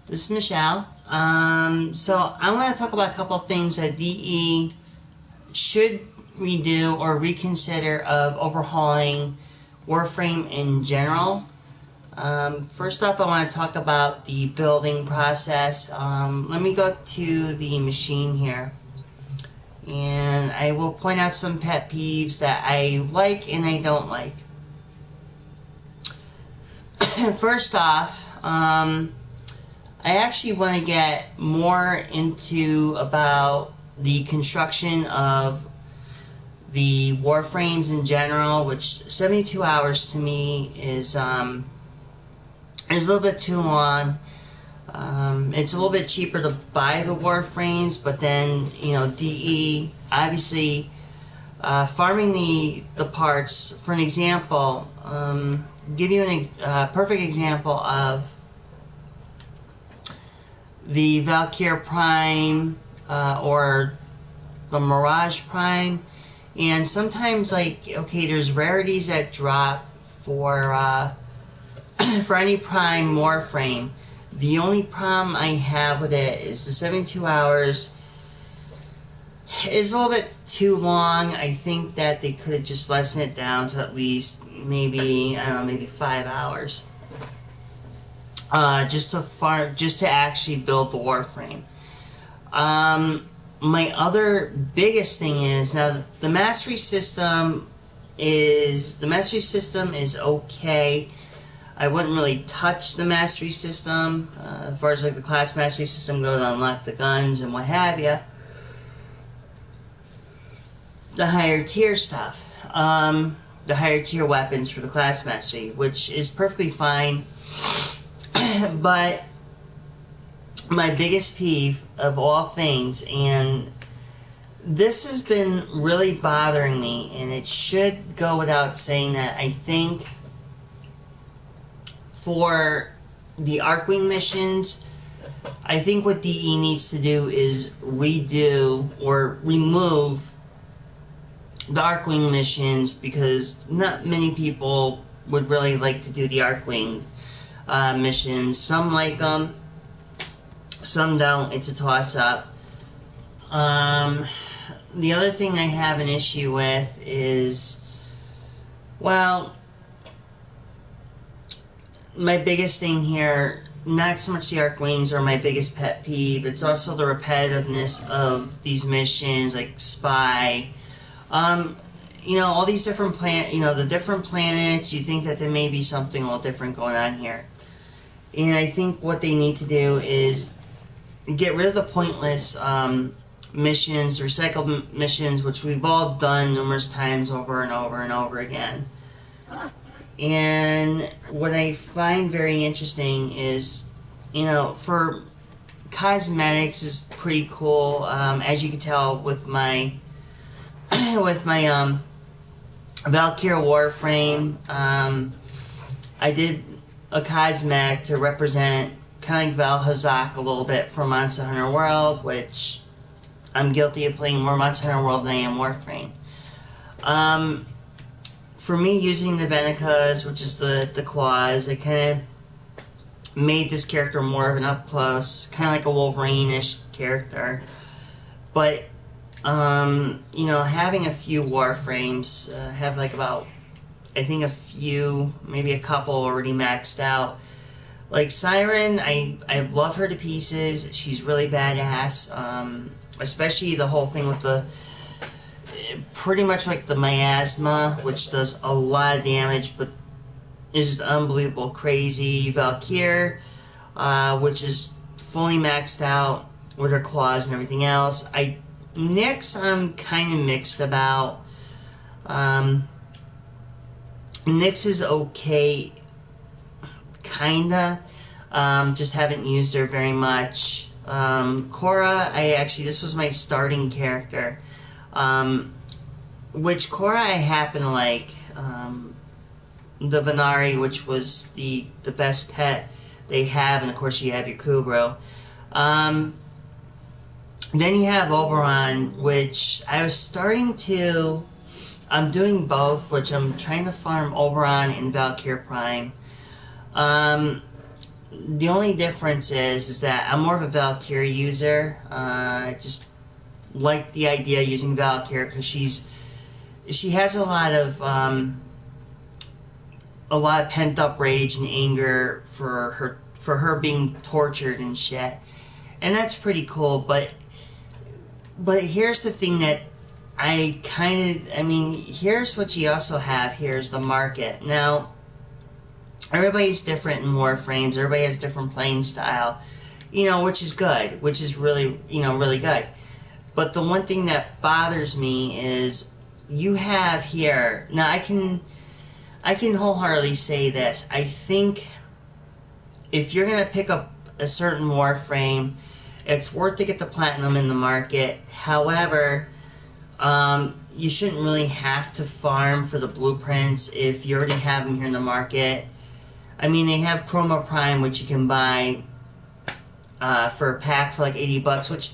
This is Michelle. So I want to talk about a couple of things that DE should redo or reconsider of overhauling Warframe in general. First off, I want to talk about the building process. Let me go to the machine here, and I will point out some pet peeves that I like and I don't like. First off, I actually want to get more into about the construction of the warframes in general, which 72 hours to me is a little bit too long. It's a little bit cheaper to buy the warframes, but then DE obviously farming the parts. For an example, give you a perfect example of the Valkyrie Prime or the Mirage Prime, and sometimes okay, there's rarities that drop for for any Prime Warframe. The only problem I have with it is the 72 hours is a little bit too long. I think that they could have just lessened it down to at least maybe, I don't know, maybe 5 hours. Just to actually build the Warframe. My other biggest thing is now the mastery system is okay. I wouldn't really touch the mastery system as far as the class mastery system goes, unlock the guns and what have you. The higher tier stuff, the higher tier weapons for the class mastery, which is perfectly fine. But my biggest peeve of all things, and this has been really bothering me, and it should go without saying that I think for the Arcwing missions, I think what DE needs to do is redo or remove the Arcwing missions, because not many people would really like to do the Arcwing missions. Some like them, some don't. It's a toss-up. The other thing I have an issue with is, well, my biggest thing here, not so much the Arcwings are my biggest pet peeve, it's also the repetitiveness of these missions, like Spy. All these different the different planets, you think that there may be something a little different going on here. And I think what they need to do is get rid of the pointless missions, recycled missions, which we've all done numerous times over and over and over again. And what I find very interesting is, for cosmetics is pretty cool. As you can tell with my Valkyrie Warframe, I did a cosmetic to represent kind of Val Hazak a little bit from Monster Hunter World, which I'm guilty of playing more Monster Hunter World than I am Warframe. For me, using the Venicas, which is the claws, it kind of made this character more of an up-close, kind of like a Wolverine-ish character. But, having a few Warframes, have about, I think a few, maybe a couple already maxed out. Like Siren, I love her to pieces. She's really badass, especially the whole thing with the, pretty much like the miasma, which does a lot of damage, but is unbelievable crazy. Valkyrie, which is fully maxed out with her claws and everything else. Nyx, I'm kind of mixed about. Nyx is okay, kinda. Just haven't used her very much. Korra, this was my starting character. Which Korra I happen to like. The Venari, which was the best pet they have, and of course you have your Kubro. Then you have Oberon, which I was starting to... I'm doing both, which I'm trying to farm Oberon and Valkyrie Prime. the only difference is that I'm more of a Valkyrie user. I just like the idea of using Valkyrie because she has a lot of pent up rage and anger for her being tortured and shit, and that's pretty cool. But here's the thing that here's what you also have. Here's the market. Now, everybody's different in Warframes. Everybody has a different playing style, which is good, which is really, really good. But the one thing that bothers me is you have here. Now, I can wholeheartedly say this. I think if you're going to pick up a certain Warframe, it's worth to get the Platinum in the market. However, you shouldn't really have to farm for the blueprints if you already have them here in the market. I mean, they have Chroma Prime, which you can buy for a pack for like $80, which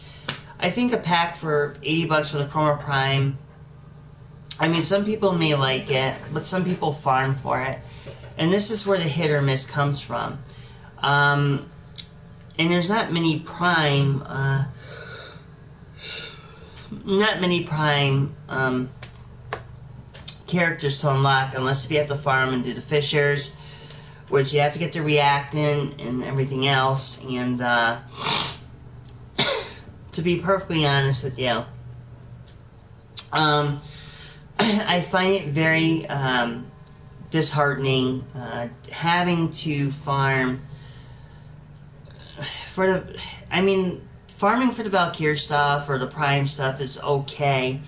I think a pack for $80 for the Chroma Prime, I mean, some people may like it, but some people farm for it. And this is where the hit or miss comes from. And there's not many Prime, characters to unlock unless you have to farm and do the Fishers, which you have to get the reactant and everything else. And to be perfectly honest with you, I find it very disheartening having to farm for the. I mean, farming for the Valkyrie stuff or the Prime stuff is okay.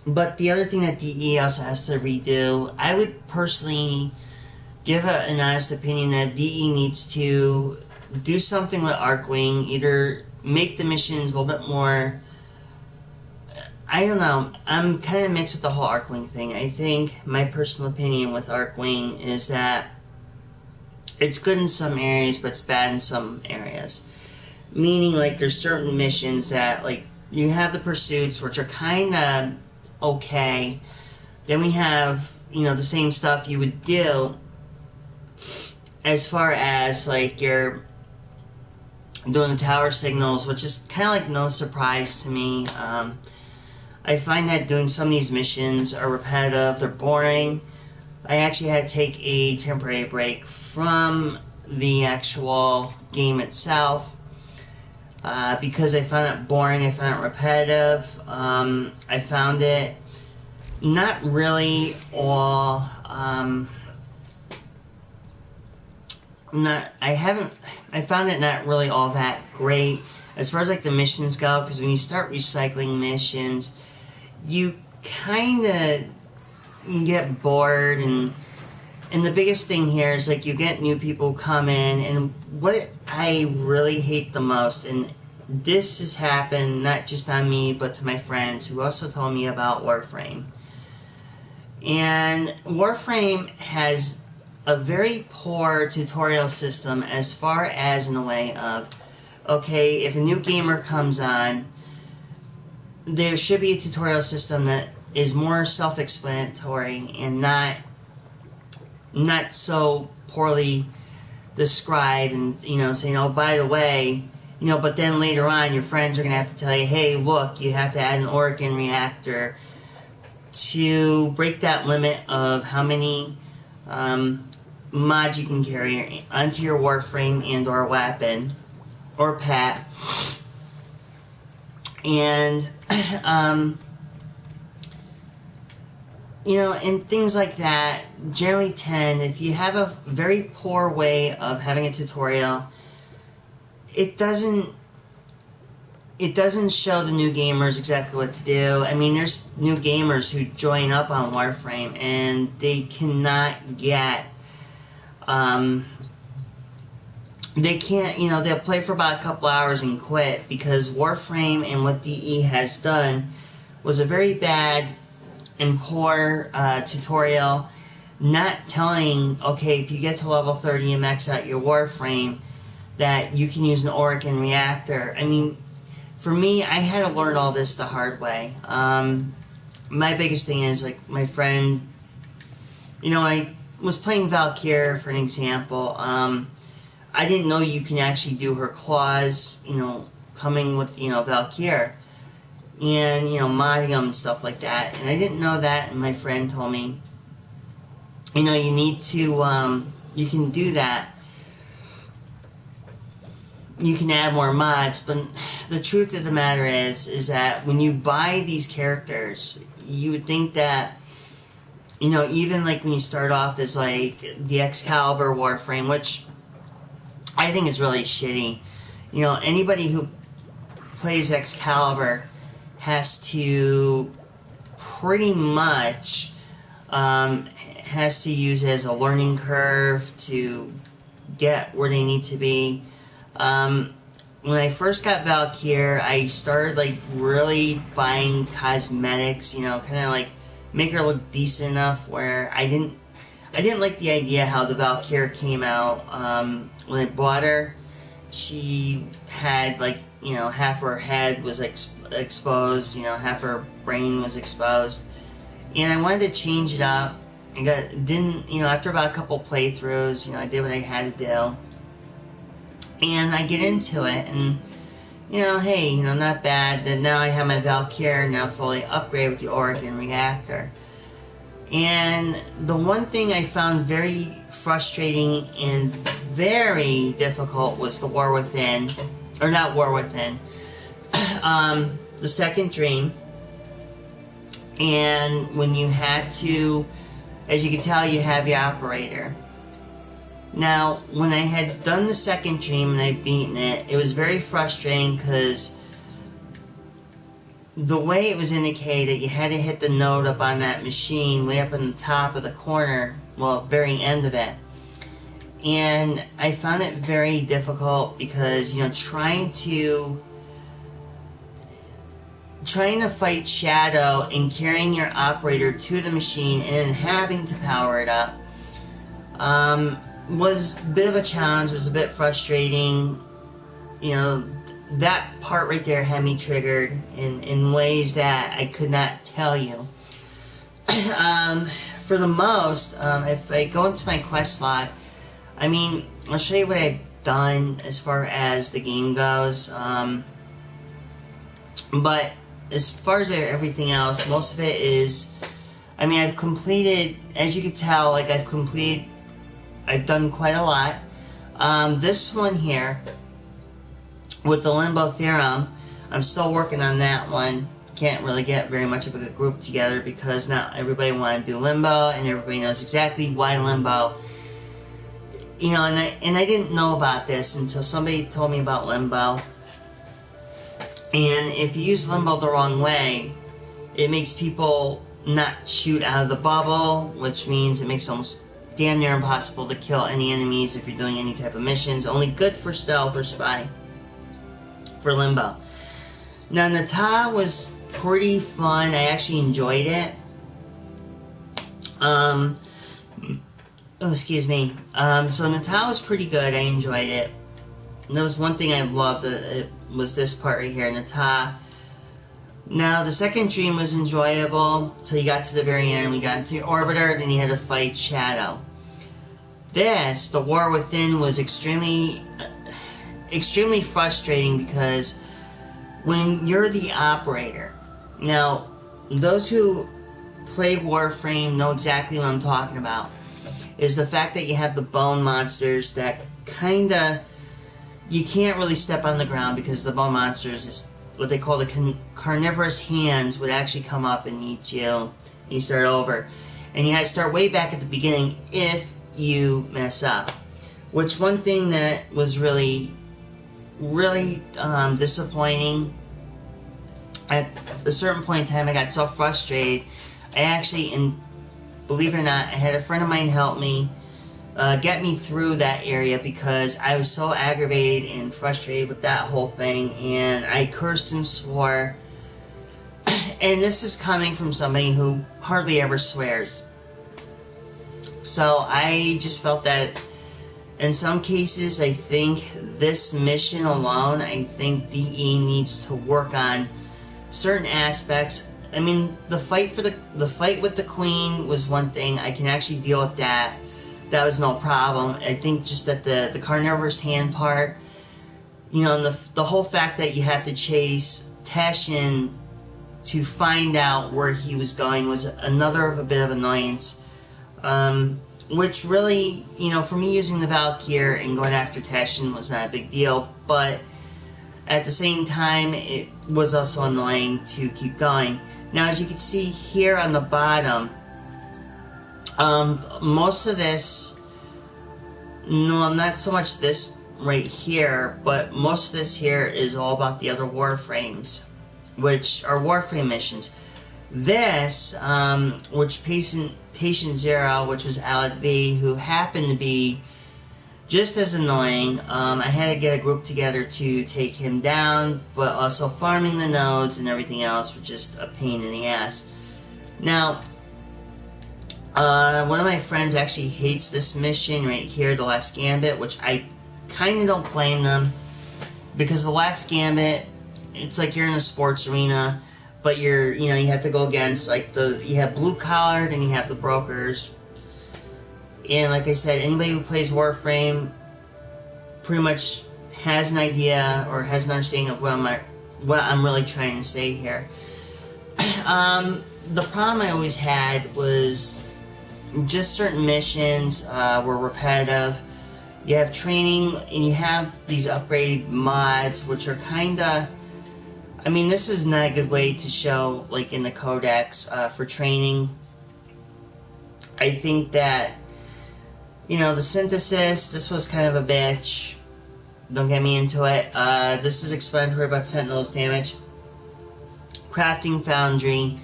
But the other thing that DE also has to redo, I would personally give an honest opinion that DE needs to do something with Arcwing, either make the missions a little bit more. I don't know. I'm kind of mixed with the whole Arcwing thing. I think my personal opinion with Arcwing is that it's good in some areas, but it's bad in some areas. Meaning, like, there's certain missions that, like, you have the pursuits, which are kind of okay. Then we have, the same stuff you would do as far as, like, you're doing the tower signals, which is kind of like no surprise to me. I find that doing some of these missions are repetitive, they're boring. I actually had to take a temporary break from the actual game itself because I found it boring, I found it repetitive. I found it not really all I found it not really all that great as far as like the missions go, because when you start recycling missions, you kind of get bored, and the biggest thing here is like you get new people come in, and what I really hate the most, and this has happened not just on me but to my friends who also told me about Warframe. And Warframe has a very poor tutorial system as far as in the way of, okay, if a new gamer comes on, there should be a tutorial system that is more self-explanatory and not so poorly described and, saying, oh, by the way, but then later on your friends are going to have to tell you, hey, look, you have to add an Orokin reactor to break that limit of how many mods you can carry onto your Warframe and or weapon or pet. And and things like that generally tend, if you have a very poor way of having a tutorial, it doesn't show the new gamers exactly what to do. I mean, there's new gamers who join up on Warframe and they cannot get they can't, they'll play for about a couple hours and quit because Warframe and what DE has done was a very bad and poor tutorial, not telling, okay, if you get to level 30 and max out your Warframe, that you can use an Orokin reactor. I mean, for me, I had to learn all this the hard way. My biggest thing is, like, my friend, was playing Valkyrie, for an example, I didn't know you can actually do her claws, coming with, Valkyrie. And, modding them and stuff like that. And I didn't know that, and my friend told me, you need to, you can do that. You can add more mods, but the truth of the matter is that when you buy these characters, you would think that, even like when you start off as like the Excalibur Warframe, which I think is really shitty. Anybody who plays Excalibur has to pretty much has to use it as a learning curve to get where they need to be. When I first got Valkyrie, I started like really buying cosmetics, kind of like make her look decent enough where I didn't like the idea how the Valkyrie came out. When I bought her, she had like, half her head was exposed, half her brain was exposed. And I wanted to change it up. After about a couple playthroughs, I did what I had to do. And I get into it, and, hey, not bad. Then now I have my Valkyrie now fully upgraded with the Organ Reactor. And the one thing I found very frustrating and very difficult was the War Within, or not War Within, the second dream. And when you had to, as you can tell, you have your operator. Now, when I had done the second dream and I'd beaten it, it was very frustrating because the way it was indicated, you had to hit the node up on that machine way up in the top of the corner, well, very end of it. And I found it very difficult because, trying to fight Shadow and carrying your operator to the machine and then having to power it up was a bit of a challenge, was a bit frustrating. That part right there had me triggered in ways that I could not tell you. For the most, if I go into my quest log, I'll show you what I've done as far as the game goes. But as far as everything else, most of it is, I've completed, as you can tell, I've done quite a lot. This one here, with the Limbo Theorem, I'm still working on that one. Can't really get very much of a group together because not everybody wants to do Limbo, and everybody knows exactly why Limbo. And I didn't know about this until somebody told me about Limbo. And if you use Limbo the wrong way, it makes people not shoot out of the bubble, which means it makes it almost damn near impossible to kill any enemies if you're doing any type of missions. Only good for stealth or spy for Limbo. Now, Nata was pretty fun. I actually enjoyed it. Excuse me. So Nata was pretty good. I enjoyed it. And there was one thing I loved. It was this part right here, Nata. Now, the second dream was enjoyable until you got to the very end. We got into your orbiter, then you had to fight Shadow. This, the War Within, was extremely frustrating because when you're the operator, now, those who play Warframe know exactly what I'm talking about, is the fact that you have the bone monsters that kinda, you can't really step on the ground because the bone monsters is what they call the carnivorous hands would actually come up and eat you, and you start over. And you had to start way back at the beginning if you mess up. Which one thing that was really disappointing, at a certain point in time I got so frustrated, I actually, and believe it or not, I had a friend of mine help me get me through that area because I was so aggravated and frustrated with that whole thing, and I cursed and swore. And this is coming from somebody who hardly ever swears. So I just felt that in some cases, I think this mission alone, I think DE needs to work on certain aspects. The fight with the Queen was one thing. I can actually deal with that. that was no problem. I think just that the carnivorous hand part, you know, and the whole fact that you have to chase Tashin to find out where he was going was another of a bit of annoyance. Which really, you know, for me using the Valkyr and going after Tashin was not a big deal, but at the same time, it was also annoying to keep going. Now, as you can see here on the bottom, most of this, no, not so much this right here, but most of this here is all about the other Warframes, which are Warframe missions. This, which Patient Zero, which was Alec V, who happened to be just as annoying. I had to get a group together to take him down, but also farming the nodes and everything else was just a pain in the ass. Now, one of my friends actually hates this mission right here, the Last Gambit, which I kind of don't blame them, because the Last Gambit, it's like you're in a sports arena, but you have to go against, like, you have blue collar, then you have the brokers. And like I said, anybody who plays Warframe pretty much has an idea or has an understanding of what I'm really trying to say here. The problem I always had was just certain missions were repetitive. You have training, and you have these upgrade mods, which are kinda... I mean, this is not a good way to show, like, in the codex for training. I think that, you know, the synthesis, this was kind of a bitch. Don't get me into it. This is explanatory about Sentinel's damage. Crafting Foundry.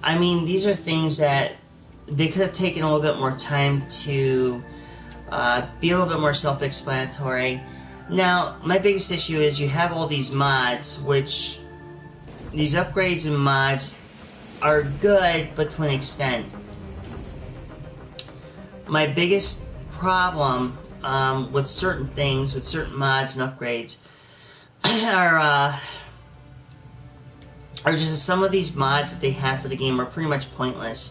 I mean, these are things that they could have taken a little bit more time to be a little bit more self-explanatory. Now, my biggest issue is you have all these mods, which... these upgrades and mods are good, but to an extent. My biggest problem with certain things, with certain mods and upgrades, are just some of these mods that they have for the game are pretty much pointless.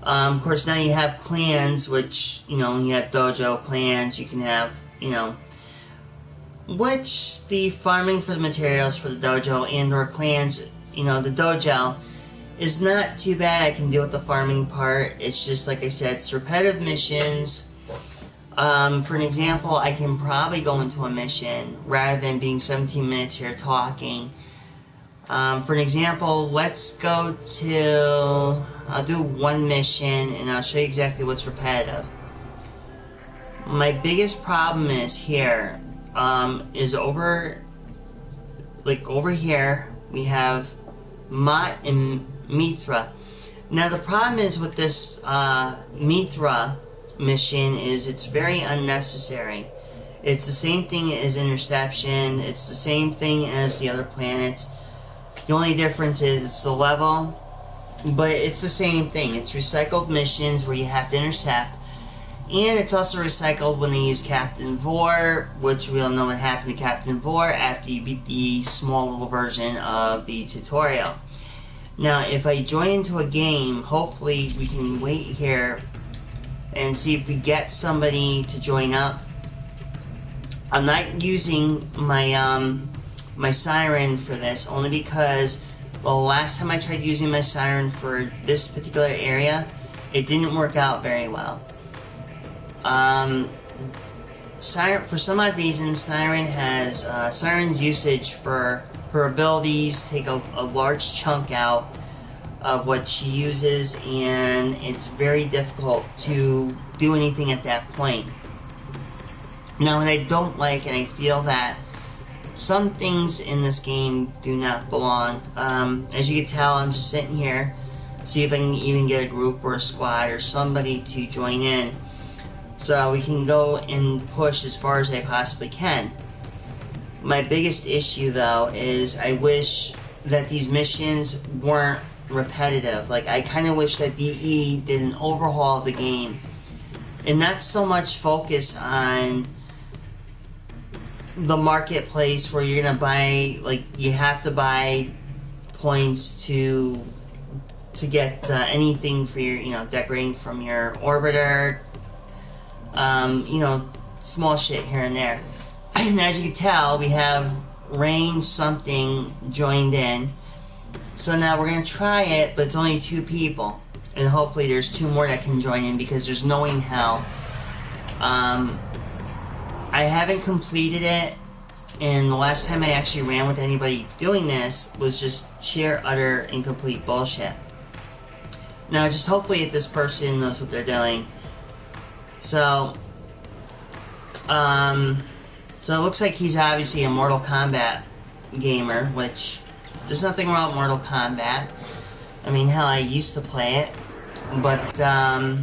Of course, now you have clans, which, you know, you have dojo clans, you can have, you know, which the farming for the materials for the dojo and or clans, you know, the dojo is not too bad. I can deal with the farming part. It's just, like I said, it's repetitive missions. For an example, I can probably go into a mission rather than being 17 minutes here talking. For an example, let's go to... I'll do one mission and I'll show you exactly what's repetitive. My biggest problem is here, is over here, we have Mott and Mithra. Now the problem is with this Mithra mission is it's very unnecessary. It's the same thing as Interception, it's the same thing as the other planets. The only difference is it's the level, but it's the same thing. It's recycled missions where you have to intercept, and it's also recycled when they use Captain Vor, which we all know what happened to Captain Vor after you beat the small little version of the tutorial. Now, if I join into a game, hopefully we can wait here and see if we get somebody to join up. I'm not using my my siren for this, only because the last time I tried using my siren for this particular area, it didn't work out very well. Siren, for some odd reason, Siren's usage for her abilities take a large chunk out of what she uses, and it's very difficult to do anything at that point. Now, what I don't like, and I feel that some things in this game do not belong. As you can tell, I'm just sitting here, see if I can even get a group or a squad or somebody to join in, so we can go and push as far as I possibly can. My biggest issue, though, is I wish that these missions weren't repetitive. Like, I kind of wish that DE did an overhaul of the game and not so much focus on the marketplace where you're gonna buy, like, you have to buy points to get anything for your, you know, decorating from your orbiter, You know, small shit here and there. And as you can tell, we have Rain something joined in. So now we're going to try it, but it's only 2 people. And hopefully there's 2 more that can join in, because there's no way in hell. I haven't completed it, and the last time I actually ran with anybody doing this was just sheer, utter, incomplete bullshit. Now, just hopefully if this person knows what they're doing. So, so it looks like he's obviously a Mortal Kombat gamer, which there's nothing wrong with Mortal Kombat. I mean, hell, I used to play it, but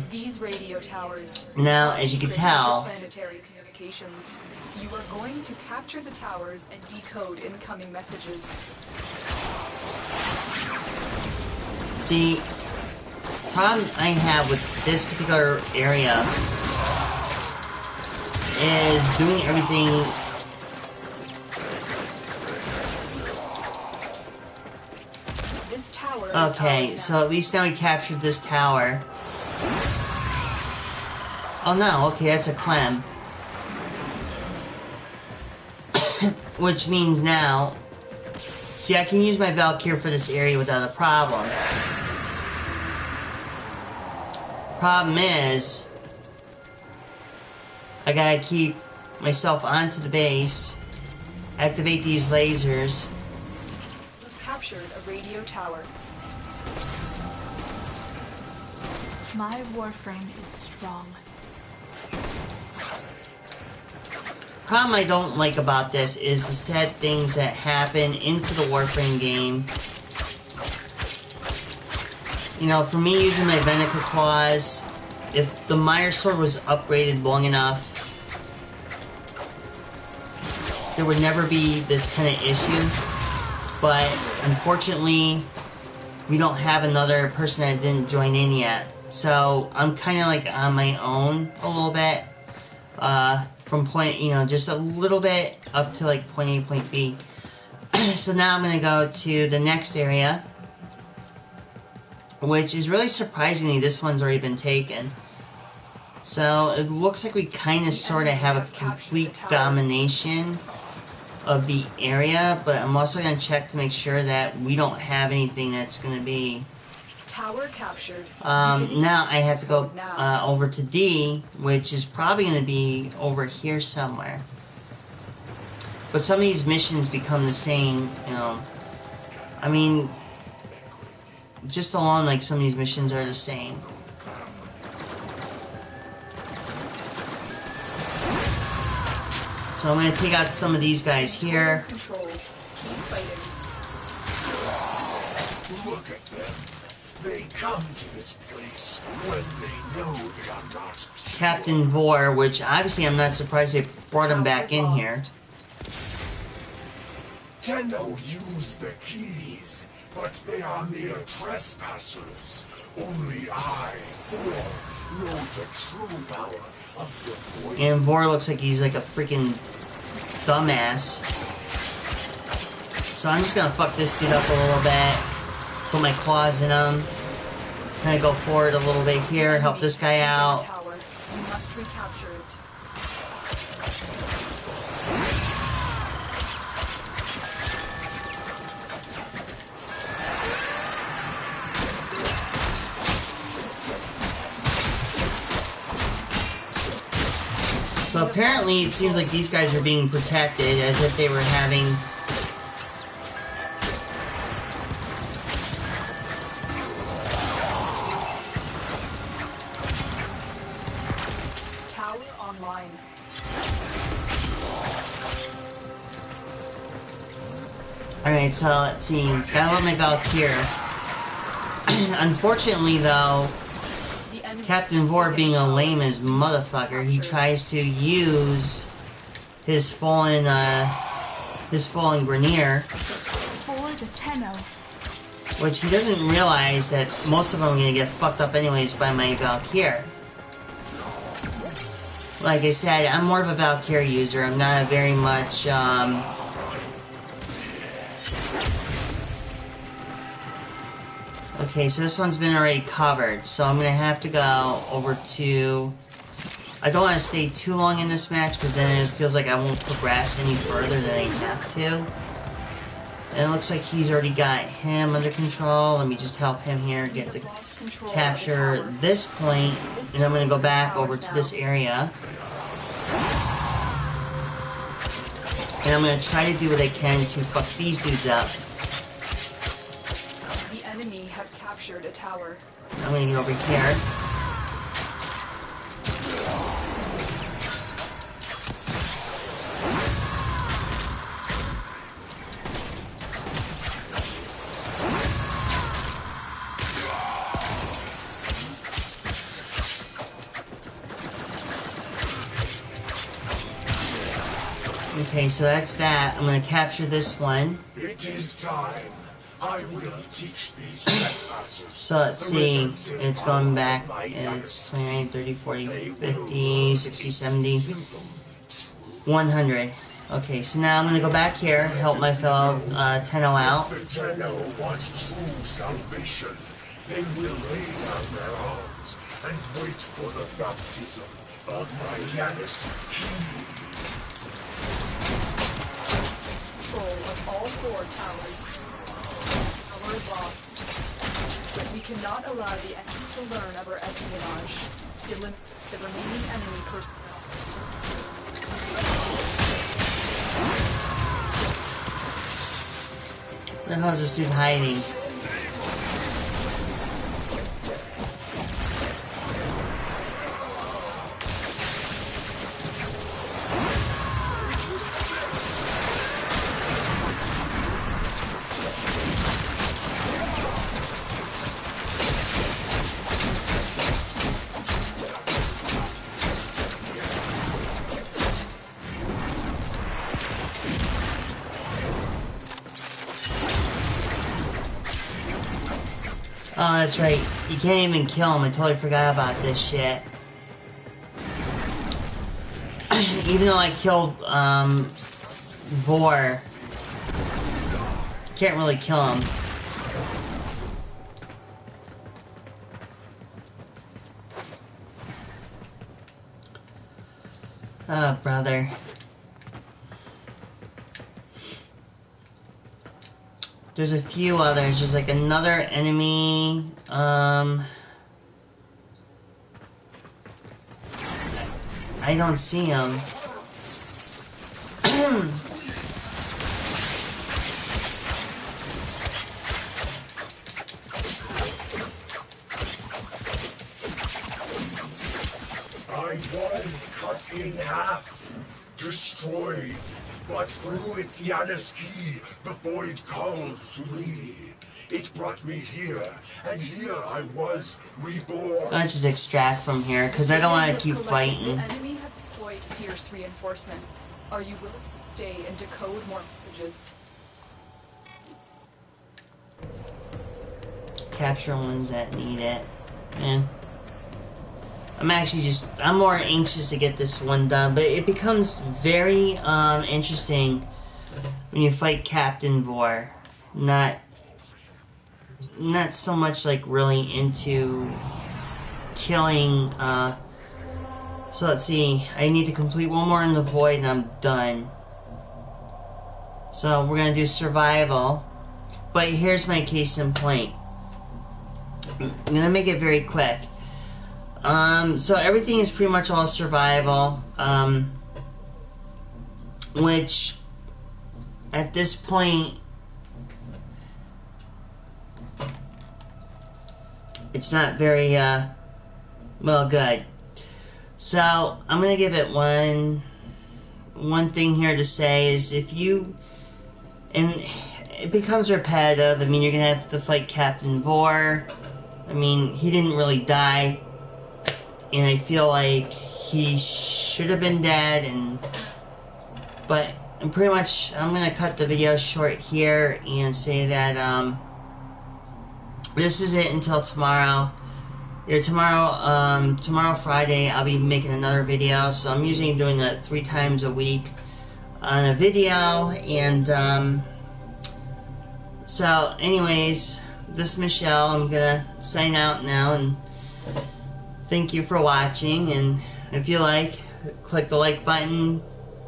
these radio towers now, as you can tell, planetary communications. You are going to capture the towers and decode incoming messages. See, problem I have with this particular area is doing everything. This tower Okay, so at least now we captured this tower. Oh no, okay, that's a clem. Which means now, see, I can use my Valkyrie for this area without a problem. Problem is, I gotta keep myself onto the base, activate these lasers. You've captured a radio tower. My warframe is strong. Problem I don't like about this is the sad things that happen into the Warframe game. You know, for me using my Venica Claws, if the Meyer Sword was upgraded long enough, there would never be this kind of issue. But unfortunately, we don't have another person that didn't join in yet. So I'm kind of like on my own a little bit. From point, you know, just a little bit up to like point A, point B. So now I'm going to go to the next area, which is really surprisingly, this one's already been taken. So it looks like we kind of sort of have a complete domination of the area, but I'm also going to check to make sure that we don't have anything that's going to be... Tower captured. Now I have to go over to D, which is probably going to be over here somewhere. But some of these missions become the same, you know. I mean, just alone, like, some of these missions are the same. So I'm going to take out some of these guys here. Control. Keep fighting. Look at them. They come to this place when they know they are not pure. Captain Vor, which obviously I'm not surprised they brought him back in here. Tendo use the keys, but they are mere trespassers. Only I, Thor, know the true power of the void. And Vor looks like he's like a freaking dumbass. So I'm just gonna fuck this dude up a little bit. Put my claws in him. Kind of go forward a little bit here, help this guy out. Tower. You must recapture it. So apparently it seems like these guys are being protected as if they were having... Online. Alright, so let's see. Gotta let my Valkyrie. Unfortunately, though, Captain Vor being a lame as motherfucker, he tries to use his fallen Grenier, which he doesn't realize that most of them are gonna get fucked up anyways by my Valkyrie. Like I said, I'm more of a Valkyrie user. I'm not a very much, Okay, so this one's been already covered, so I'm gonna have to go over to I don't want to stay too long in this match because then it feels like I won't progress any further than I have to. And it looks like he's already got him under control. Let me just help him here get the capture this point, and I'm going to go back over to this area. And I'm going to try to do what I can to fuck these dudes up. The enemy have captured a tower. I'm going to get over here. Okay, so that's that. I'm gonna capture this one. It is time. I will teach these trespassers. So let's see. It's going back. It's 29, 30, 40, 50, 60, 70, 100. Okay, so now I'm gonna go back here, help my fellow Tenno out. The Tenno want true salvation. They will lay down their arms and wait for the baptism of my Yanis King. Control of all 4 towers. Tower lost. But we cannot allow the enemy to learn of our espionage. Eliminate the remaining enemy personnel. Where the hell is this dude hiding? Oh, that's right. You can't even kill him. I totally forgot about this shit. Even though I killed, Vor, can't really kill him. Oh, brother. There's a few others. There's like another enemy. I don't see him. I was cut in half, destroyed, but through its Yanis key, the void called to me. It brought me here, and here I was reborn. Let's just extract from here, because I don't want to keep The fighting. enemy have deployed fierce reinforcements. Are you willing to stay and decode more messages? Capture ones that need it. Man. I'm more anxious to get this one done, but it becomes very interesting when you fight Captain Vor. Not so much like really into killing. So let's see. I need to complete one more in the void and I'm done. So we're gonna do survival. But here's my case in point. I'm gonna make it very quick. So everything is pretty much all survival, which at this point it's not very well good. So I'm gonna give it one thing here to say is if you, and it becomes repetitive. I mean, you're gonna have to fight Captain Vor. I mean, he didn't really die. And I feel like he should have been dead, but I'm gonna cut the video short here and say that this is it until tomorrow. Tomorrow Friday I'll be making another video. So I'm usually doing that 3 times a week on a video, and so anyways, this is Michelle. I'm gonna sign out now and thank you for watching, and If you like, click the like button,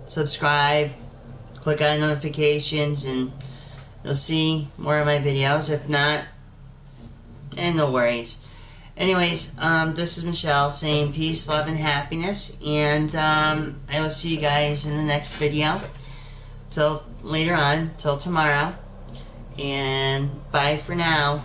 subscribe, click on notifications, and you'll see more of my videos. If not, and no worries. Anyways, this is Michelle saying peace, love, and happiness, and I will see you guys in the next video. Till later on, till tomorrow, and bye for now.